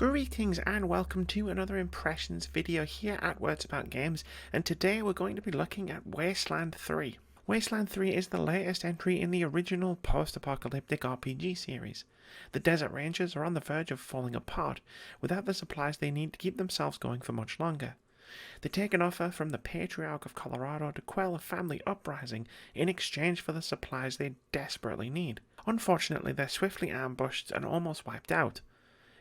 Greetings and welcome to another impressions video here at Words About Games, and today we're going to be looking at Wasteland 3. Wasteland 3 is the latest entry in the original post-apocalyptic RPG series. The Desert Rangers are on the verge of falling apart, without the supplies they need to keep themselves going for much longer. They take an offer from the Patriarch of Colorado to quell a family uprising in exchange for the supplies they desperately need. Unfortunately, they're swiftly ambushed and almost wiped out.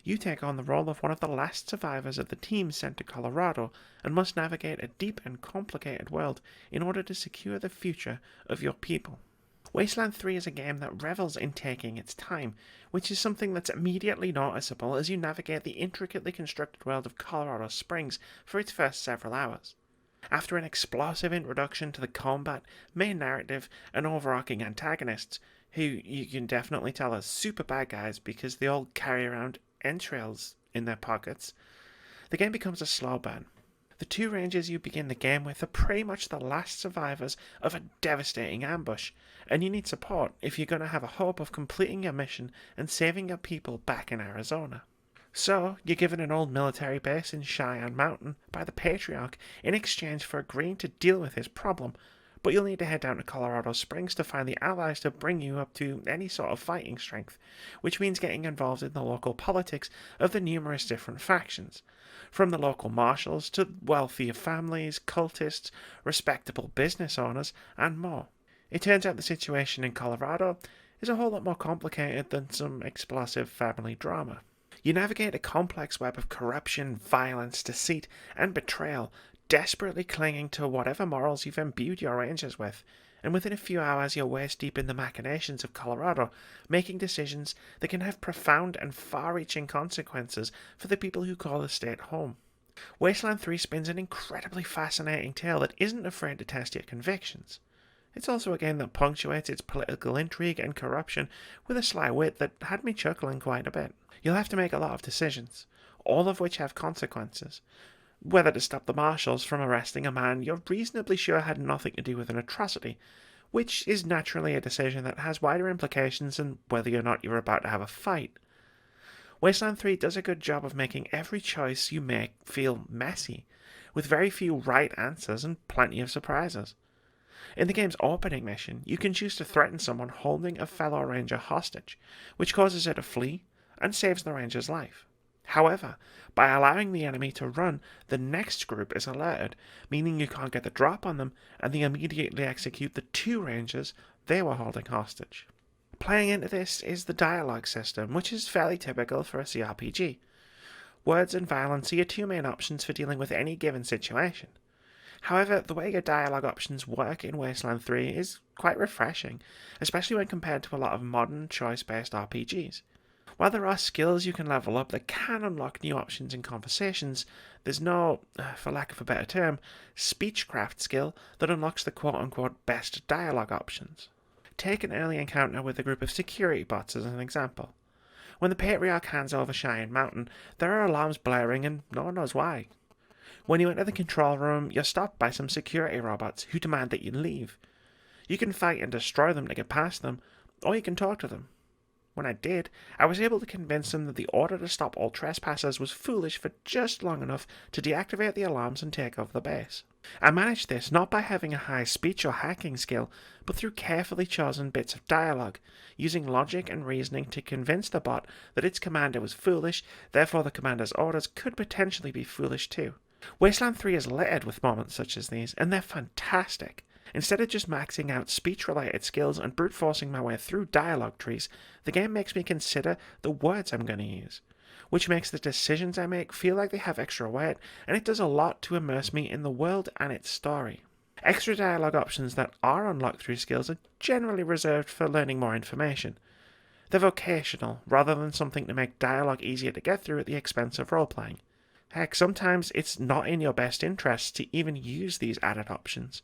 You take on the role of one of the last survivors of the team sent to Colorado and must navigate a deep and complicated world in order to secure the future of your people. Wasteland 3 is a game that revels in taking its time, which is something that's immediately noticeable as you navigate the intricately constructed world of Colorado Springs for its first several hours. After an explosive introduction to the combat, main narrative, and overarching antagonists, who you can definitely tell are super bad guys because they all carry around entrails in their pockets, the game becomes a slow burn. The two rangers you begin the game with are pretty much the last survivors of a devastating ambush, and you need support if you're going to have a hope of completing your mission and saving your people back in Arizona. So, you're given an old military base in Cheyenne Mountain by the Patriarch in exchange for agreeing to deal with his problem, but you'll need to head down to Colorado Springs to find the allies to bring you up to any sort of fighting strength, which means getting involved in the local politics of the numerous different factions, from the local marshals to wealthier families, cultists, respectable business owners, and more. It turns out the situation in Colorado is a whole lot more complicated than some explosive family drama. You navigate a complex web of corruption, violence, deceit, and betrayal, desperately clinging to whatever morals you've imbued your rangers with, and within a few hours you're waist deep in the machinations of Colorado, making decisions that can have profound and far-reaching consequences for the people who call the state home. Wasteland 3 spins an incredibly fascinating tale that isn't afraid to test your convictions. It's also a game that punctuates its political intrigue and corruption with a sly wit that had me chuckling quite a bit. You'll have to make a lot of decisions, all of which have consequences. Whether to stop the marshals from arresting a man you're reasonably sure had nothing to do with an atrocity, which is naturally a decision that has wider implications than whether or not you're about to have a fight. Wasteland 3 does a good job of making every choice you make feel messy, with very few right answers and plenty of surprises. In the game's opening mission, you can choose to threaten someone holding a fellow ranger hostage, which causes her to flee and saves the ranger's life. However, by allowing the enemy to run, the next group is alerted, meaning you can't get the drop on them, and they immediately execute the two rangers they were holding hostage. Playing into this is the dialogue system, which is fairly typical for a CRPG. Words and violence are your two main options for dealing with any given situation. However, the way your dialogue options work in Wasteland 3 is quite refreshing, especially when compared to a lot of modern choice-based RPGs. While there are skills you can level up that can unlock new options in conversations, there's no, for lack of a better term, speechcraft skill that unlocks the quote-unquote best dialogue options. Take an early encounter with a group of security bots as an example. When the Patriarch hands over Cheyenne Mountain, there are alarms blaring and no one knows why. When you enter the control room, you're stopped by some security robots who demand that you leave. You can fight and destroy them to get past them, or you can talk to them. When I did, I was able to convince them that the order to stop all trespassers was foolish for just long enough to deactivate the alarms and take over the base. I managed this not by having a high speech or hacking skill, but through carefully chosen bits of dialogue, using logic and reasoning to convince the bot that its commander was foolish, therefore the commander's orders could potentially be foolish too. Wasteland 3 is littered with moments such as these, and they're fantastic. Instead of just maxing out speech-related skills and brute-forcing my way through dialogue trees, the game makes me consider the words I'm going to use, which makes the decisions I make feel like they have extra weight, and it does a lot to immerse me in the world and its story. Extra dialogue options that are unlocked through skills are generally reserved for learning more information. They're vocational, rather than something to make dialogue easier to get through at the expense of role-playing. Heck, sometimes it's not in your best interest to even use these added options.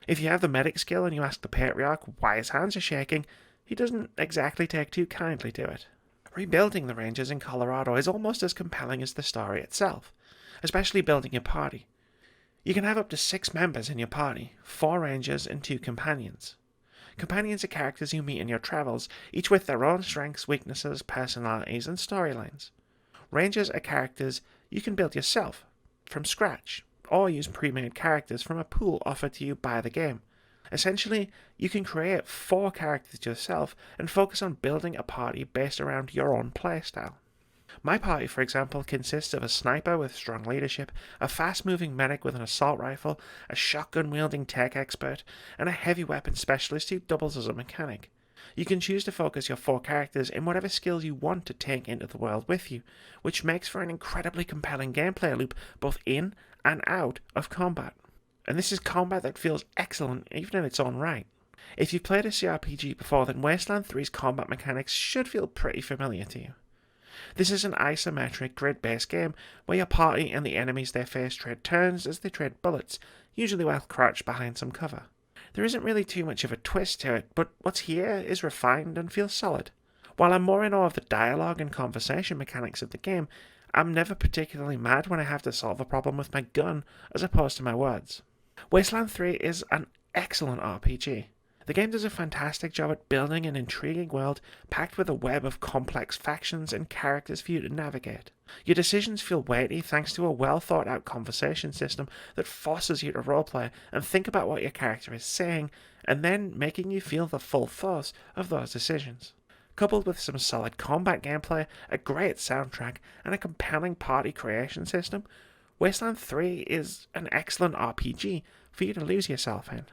If you have the medic skill and you ask the Patriarch why his hands are shaking, he doesn't exactly take too kindly to it. Rebuilding the Rangers in Colorado is almost as compelling as the story itself, especially building your party. You can have up to 6 members in your party, 4 Rangers and 2 companions. Companions are characters you meet in your travels, each with their own strengths, weaknesses, personalities, and storylines. Rangers are characters you can build yourself from scratch, or use pre-made characters from a pool offered to you by the game. Essentially, you can create 4 characters yourself and focus on building a party based around your own playstyle. My party, for example, consists of a sniper with strong leadership, a fast-moving medic with an assault rifle, a shotgun-wielding tech expert, and a heavy weapon specialist who doubles as a mechanic. You can choose to focus your 4 characters in whatever skills you want to take into the world with you, which makes for an incredibly compelling gameplay loop both in and out of combat. And this is combat that feels excellent even in its own right. If you've played a CRPG before, then Wasteland 3's combat mechanics should feel pretty familiar to you. This is an isometric grid-based game where your party and the enemies they face trade turns as they trade bullets, usually while crouched behind some cover. There isn't really too much of a twist to it, but what's here is refined and feels solid. While I'm more in awe of the dialogue and conversation mechanics of the game, I'm never particularly mad when I have to solve a problem with my gun as opposed to my words. Wasteland 3 is an excellent RPG. The game does a fantastic job at building an intriguing world packed with a web of complex factions and characters for you to navigate. Your decisions feel weighty thanks to a well thought out conversation system that forces you to roleplay and think about what your character is saying, and then making you feel the full force of those decisions. Coupled with some solid combat gameplay, a great soundtrack, and a compelling party creation system, Wasteland 3 is an excellent RPG for you to lose yourself in.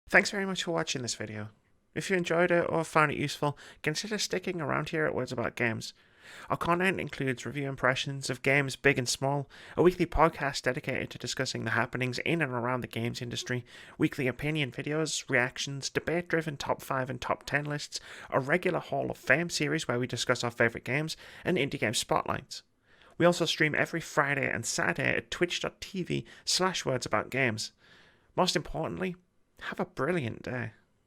Thanks very much for watching this video. If you enjoyed it or found it useful, consider sticking around here at Words About Games. Our content includes review impressions of games big and small, a weekly podcast dedicated to discussing the happenings in and around the games industry, weekly opinion videos, reactions, debate-driven top 5 and top 10 lists, a regular Hall of Fame series where we discuss our favourite games, and indie game spotlights. We also stream every Friday and Saturday at twitch.tv/wordsaboutgames. Most importantly, have a brilliant day.